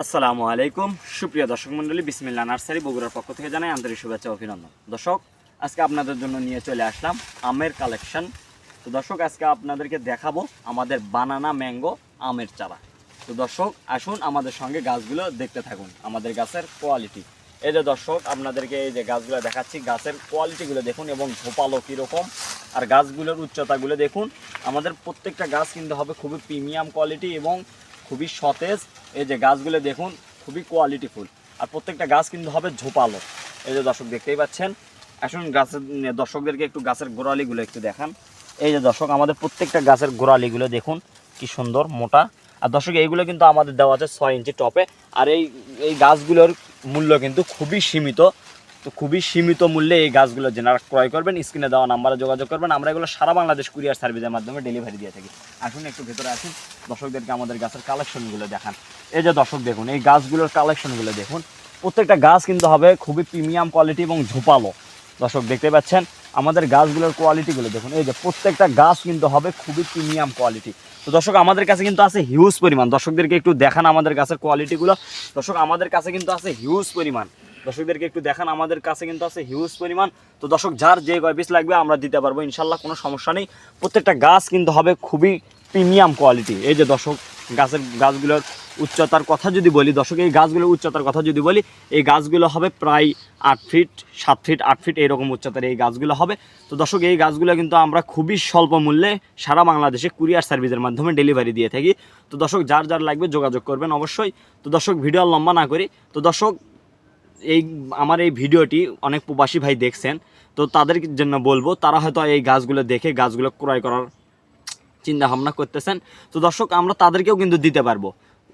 আসসালামু আলাইকুম সুপ্রিয় দর্শক মণ্ডলী, বিসমিল্লাহ নার্সারি বগুড়ার পক্ষ থেকে জানাই আন্তরিক শুভেচ্ছা ও অভিনন্দন। দর্শক, আজকে আপনাদের জন্য নিয়ে চলে আসলাম আমের কালেকশন। তো দর্শক, আজকে আপনাদেরকে দেখাবো আমাদের বানানা ম্যাঙ্গো আমের চারা। তো দর্শক, আসুন আমাদের সঙ্গে গাছগুলো দেখতে থাকুন, আমাদের গাছের কোয়ালিটি। এই যে দর্শক, আপনাদেরকে এই যে গাছগুলো দেখাচ্ছি, গাছের কোয়ালিটিগুলো দেখুন এবং ঝোপালো কীরকম, আর গাছগুলোর উচ্চতাগুলো দেখুন। আমাদের প্রত্যেকটা গাছ কিন্তু হবে খুবই প্রিমিয়াম কোয়ালিটি এবং খুবই সতেজ। এই যে গাছগুলো দেখুন, খুবই কোয়ালিটিফুল, আর প্রত্যেকটা গাছ কিন্তু হবে ঝোপালো। এই যে দর্শক দেখতেই পাচ্ছেন। আসুন গাছের দর্শকদেরকে একটু গাছের গোড়ালিগুলো একটু দেখান। এই যে দর্শক, আমাদের প্রত্যেকটা গাছের গোড়ালিগুলো দেখুন কি সুন্দর মোটা। আর দর্শক, এইগুলো কিন্তু আমাদের দেওয়া আছে 6 ইঞ্চি টপে। আর এই গাছগুলোর মূল্য কিন্তু খুবই সীমিত। তো খুবই সীমিত মূল্যে এই গাছগুলো যারা ক্রয় করবেন, স্ক্রিনে দেওয়া নাম্বারে যোগাযোগ করবেন। আমরা এগুলো সারা বাংলাদেশ কুরিয়ার সার্ভিসের মাধ্যমে ডেলিভারি দিয়ে থাকি। আসুন একটু ভেতরে আসুন, দর্শকদেরকে আমাদের গাছের কালেকশনগুলো দেখান। এই যে দর্শক দেখুন, এই গাছগুলোর কালেকশনগুলো দেখুন। প্রত্যেকটা গাছ কিন্তু হবে খুবই প্রিমিয়াম কোয়ালিটি এবং ঝোপালো। দর্শক দেখতে পাচ্ছেন আমাদের গাছগুলোর কোয়ালিটিগুলো দেখুন। এই যে প্রত্যেকটা গাছ কিন্তু হবে খুবই প্রিমিয়াম কোয়ালিটি। তো দর্শক, আমাদের কাছে কিন্তু আছে হিউজ পরিমাণ। দর্শকদেরকে একটু দেখান আমাদের গাছের কোয়ালিটিগুলো। দর্শক, আমাদের কাছে কিন্তু আছে হিউজ পরিমাণ। দর্শকদেরকে একটু দেখান, আমাদের কাছে কিন্তু আছে হিউজ পরিমাণ। তো দর্শক, যার যে কয় পিস লাগবে আমরা দিতে পারবো ইনশাল্লাহ, কোনো সমস্যা নেই। প্রত্যেকটা গাছ কিন্তু হবে খুবই প্রিমিয়াম কোয়ালিটি। এই যে দর্শক, গাছগুলোর উচ্চতার কথা যদি বলি, দর্শক এই গাছগুলোর উচ্চতার কথা যদি বলি, এই গাছগুলো হবে প্রায় 8 ফিট 7 ফিট 8 ফিট এরকম উচ্চতার এই গাছগুলো হবে। তো দর্শক, এই গাছগুলো কিন্তু আমরা খুবই স্বল্প মূল্যে সারা বাংলাদেশে কুরিয়ার সার্ভিসের মাধ্যমে ডেলিভারি দিয়ে থাকি। তো দর্শক, যার যার লাগবে যোগাযোগ করবেন অবশ্যই। তো দর্শক, ভিডিও লম্বা না করি। তো দর্শক, আমার এই ভিডিওটি অনেক প্রবাসী ভাই দেখছেন, তো তাদের জন্য বলবো, তারা হয়তো এই গাছগুলো দেখে গাছগুলো ক্রয় করার চিন্তা ভাবনা করতেছেন। তো দর্শক, আমরা তাদেরকেও কিন্তু দিতে পারবো।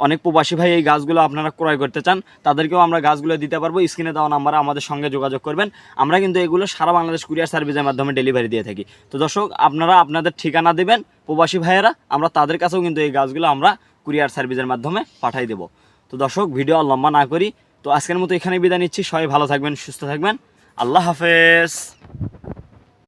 অনেক প্রবাসী ভাই এই গাছগুলো আপনারা ক্রয় করতে চান, তাদেরকেও আমরা গাছগুলো দিতে পারবো। স্ক্রিনে দেওয়া নাম্বারে আমাদের সঙ্গে যোগাযোগ করবেন। আমরা কিন্তু এগুলো সারা বাংলাদেশ কুরিয়ার সার্ভিসের মাধ্যমে ডেলিভারি দিয়ে থাকি। তো দর্শক, আপনারা আপনাদের ঠিকানা দেবেন প্রবাসী ভাইয়েরা, আমরা তাদের কাছেও কিন্তু এই গাছগুলো আমরা কুরিয়ার সার্ভিসের মাধ্যমে পাঠাই দেবো। তো দর্শক, ভিডিও লম্বা না করি, তো আজকের মতো এখানে বিদায় নিচ্ছি। সবাই ভালো থাকবেন, সুস্থ থাকবেন। আল্লাহ হাফেজ।